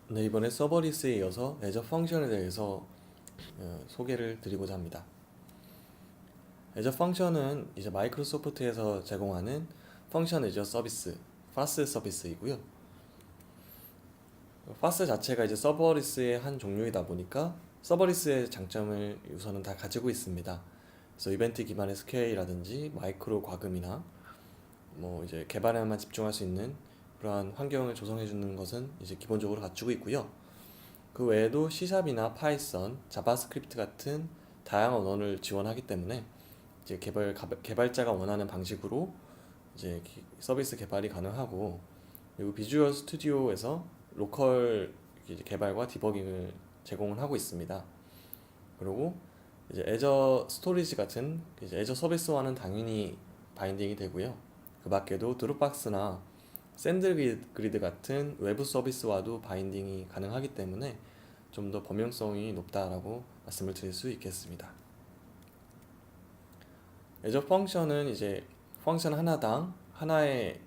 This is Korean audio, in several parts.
네, 이번에 서버리스에 이어서 애저 펑션에 대해서 소개를 드리고자 합니다. 애저 펑션은 이제 마이크로소프트에서 제공하는 펑션 애저 서비스, 파스 서비스이고요. 파스 자체가 이제 서버리스의 한 종류이다 보니까 서버리스의 장점을 우선은 다 가지고 있습니다. 그래서 이벤트 기반의 스케일이라든지 마이크로 과금이나 뭐 이제 개발에만 집중할 수 있는 그러한 환경을 조성해 주는 것은 이제 기본적으로 갖추고 있고요. 그 외에도 C샵이나 파이썬, 자바스크립트 같은 다양한 언어를 지원하기 때문에 이제 개발자가 원하는 방식으로 이제 서비스 개발이 가능하고, 그리고 비주얼 스튜디오에서 로컬 이제 개발과 디버깅을 제공을 하고 있습니다. 그리고 이제 애저 스토리지 같은 이제 애저 서비스와는 당연히 바인딩이 되고요. 그 밖에도 드롭박스나 샌드그리드 같은 외부 서비스와도 바인딩이 가능하기 때문에 좀 더 범용성이 높다라고 말씀을 드릴 수 있겠습니다. 애저 펑션은 이제 펑션 하나당 하나의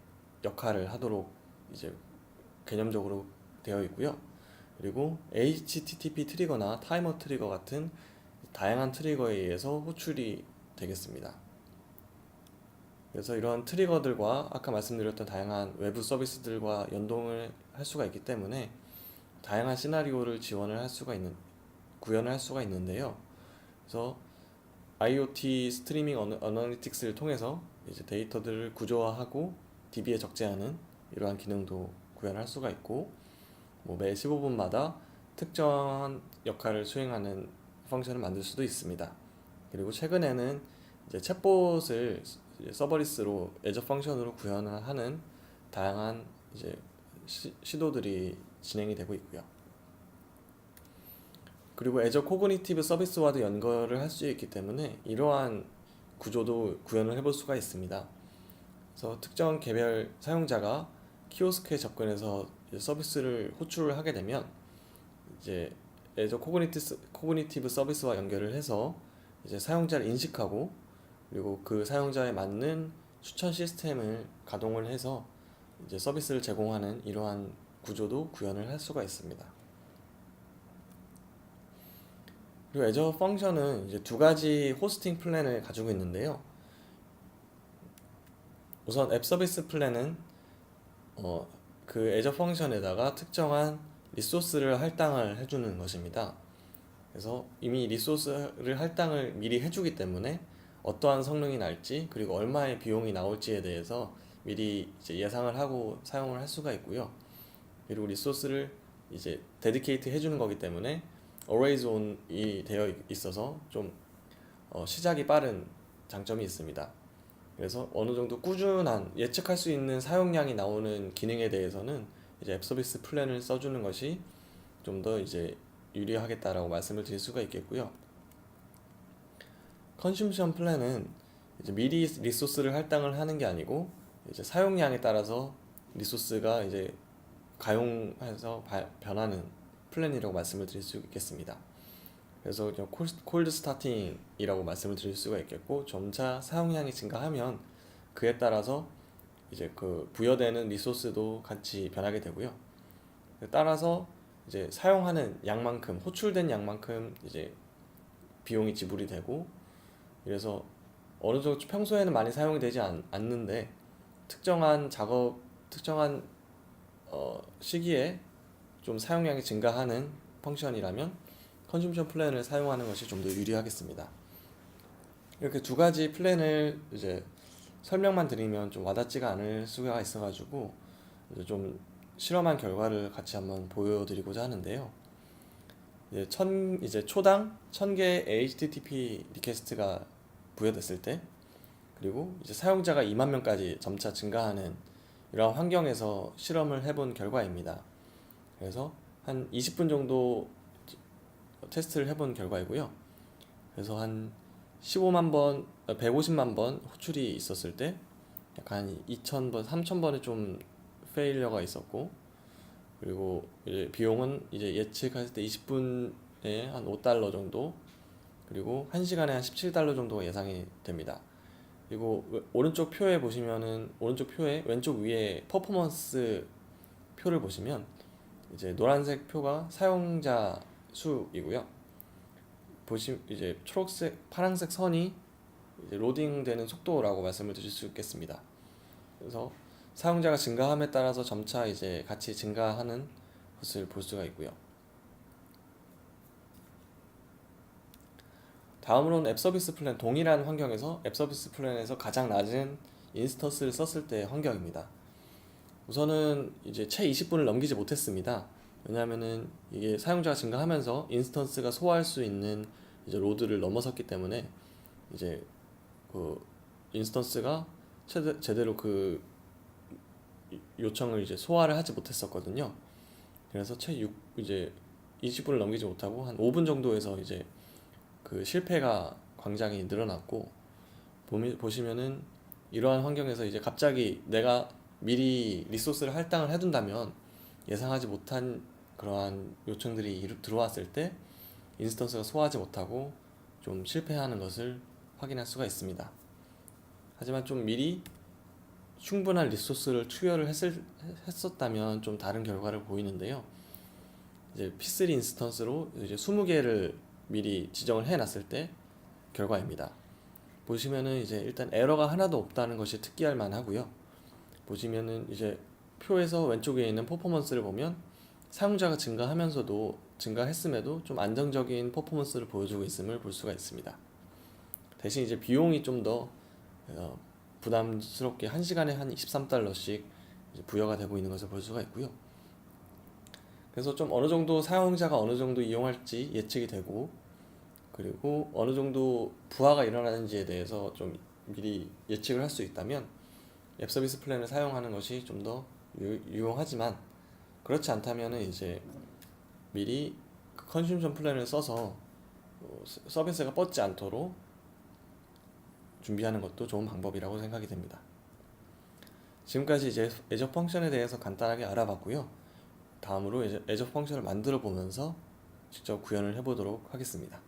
역할을 하도록 이제 개념적으로 되어 있고요. 그리고 HTTP 트리거나 타이머 트리거 같은 다양한 트리거에 의해서 호출이 되겠습니다. 그래서 이런 트리거들과 아까 말씀드렸던 다양한 외부 서비스들과 연동을 할 수가 있기 때문에 다양한 시나리오를 구현을 할 수가 있는데요. 그래서 IoT 스트리밍 어널리틱스를 통해서 이제 데이터들을 구조화하고 DB에 적재하는 이러한 기능도 구현할 수가 있고, 뭐 매 15분마다 특정한 역할을 수행하는 펑션을 만들 수도 있습니다. 그리고 최근에는 이제 챗봇을 이제 서버리스로 애저 펑션으로 구현을 하는 다양한 이제 시도들이 진행이 되고 있고요. 그리고 애저 코그니티브 서비스와도 연결을 할 수 있기 때문에 이러한 구조도 구현을 해볼 수가 있습니다. 그래서 특정 개별 사용자가 키오스크에 접근해서 서비스를 호출을 하게 되면 이제 애저 코그니티브 서비스와 연결을 해서 이제 사용자를 인식하고, 그리고 그 사용자에 맞는 추천 시스템을 가동을 해서 이제 서비스를 제공하는 이러한 구조도 구현을 할 수가 있습니다. 그리고 애저 펑션은 이제 두 가지 호스팅 플랜을 가지고 있는데요. 우선 앱 서비스 플랜은 그 애저 펑션에다가 특정한 리소스를 할당을 해주는 것입니다. 그래서 이미 리소스를 할당을 미리 해주기 때문에 어떠한 성능이 날지, 그리고 얼마의 비용이 나올지에 대해서 미리 이제 예상을 하고 사용을 할 수가 있고요. 그리고 리소스를 이제 데디케이트 해주는 거기 때문에 always on이 되어 있어서 좀 시작이 빠른 장점이 있습니다. 그래서 어느 정도 꾸준한 예측할 수 있는 사용량이 나오는 기능에 대해서는 이제 앱 서비스 플랜을 써주는 것이 좀 더 이제 유리하겠다라고 말씀을 드릴 수가 있겠고요. 컨슘션 플랜은 이제 미리 리소스를 할당을 하는 게 아니고 이제 사용량에 따라서 리소스가 이제 가용해서 변하는 플랜이라고 말씀을 드릴 수 있겠습니다. 그래서 콜드 스타팅이라고 말씀을 드릴 수가 있겠고, 점차 사용량이 증가하면 그에 따라서 이제 그 부여되는 리소스도 같이 변하게 되고요. 따라서 이제 사용하는 양만큼, 호출된 양만큼 이제 비용이 지불이 되고, 그래서 어느 정도 평소에는 많이 사용이 되지 않는데 특정한 특정한 시기에 좀 사용량이 증가하는 펑션이라면 컨슘션 플랜을 사용하는 것이 좀 더 유리하겠습니다. 이렇게 두 가지 플랜을 이제 설명만 드리면 좀 와닿지가 않을 수가 있어가지고 이제 좀 실험한 결과를 같이 한번 보여드리고자 하는데요. 이제 초당 1000개의 HTTP 리퀘스트가 부여됐을 때, 그리고 이제 사용자가 2만 명까지 점차 증가하는 이러한 환경에서 실험을 해본 결과입니다. 그래서 한 20분 정도 테스트를 해본 결과이고요. 그래서 한 15만 번, 150만 번 호출이 있었을 때 약간 2,000번, 3,000번의 좀 페일러가 있었고, 그리고 이제 비용은 이제 예측했을 때 20분에 한 $5 정도, 그리고 1시간에 한 $17 정도가 예상이 됩니다. 그리고 오른쪽 표에 보시면은 오른쪽 표에 왼쪽 위에 퍼포먼스 표를 보시면 이제 노란색 표가 사용자 수이고요. 이제 초록색, 파란색 선이 이제 로딩되는 속도라고 말씀을 드릴 수 있겠습니다. 그래서 사용자가 증가함에 따라서 점차 이제 같이 증가하는 것을 볼 수가 있고요. 다음으로는 앱 서비스 플랜, 동일한 환경에서 앱 서비스 플랜에서 가장 낮은 인스턴스를 썼을 때의 환경입니다. 우선은 이제 채 20분을 넘기지 못했습니다. 왜냐하면은 이게 사용자가 증가하면서 인스턴스가 소화할 수 있는 이제 로드를 넘어섰기 때문에 이제 그 인스턴스가 제대로 그 요청을 이제 소화를 하지 못했었거든요. 그래서 이제 20분을 넘기지 못하고 한 5분 정도에서 이제 그 실패가 굉장히 늘어났고, 보시면은 이러한 환경에서 이제 갑자기 내가 미리 리소스를 할당을 해둔다면 예상하지 못한 그러한 요청들이 들어왔을 때 인스턴스가 소화하지 못하고 좀 실패하는 것을 확인할 수가 있습니다. 하지만 좀 미리 충분한 리소스를 투여를 했었다면 좀 다른 결과를 보이는데요. 이제 P3 인스턴스로 이제 20개를 미리 지정을 해놨을 때 결과입니다. 보시면은 이제 일단 에러가 하나도 없다는 것이 특기할 만하고요. 보시면은 이제 표에서 왼쪽에 있는 퍼포먼스를 보면 사용자가 증가했음에도 좀 안정적인 퍼포먼스를 보여주고 있음을 볼 수가 있습니다. 대신 이제 비용이 좀 더 부담스럽게 1시간에 한 23달러씩 부여가 되고 있는 것을 볼 수가 있고요. 그래서 좀 어느 정도 사용자가 어느 정도 이용할지 예측이 되고, 그리고 어느 정도 부하가 일어나는지에 대해서 좀 미리 예측을 할 수 있다면 앱 서비스 플랜을 사용하는 것이 좀 더 유용하지만, 그렇지 않다면은 이제 미리 그 컨슘션 플랜을 써서 서비스가 뻗지 않도록 준비하는 것도 좋은 방법이라고 생각이 됩니다. 지금까지 이제 애저 펑션에 대해서 간단하게 알아봤고요. 다음으로 애저 펑션을 만들어 보면서 직접 구현을 해보도록 하겠습니다.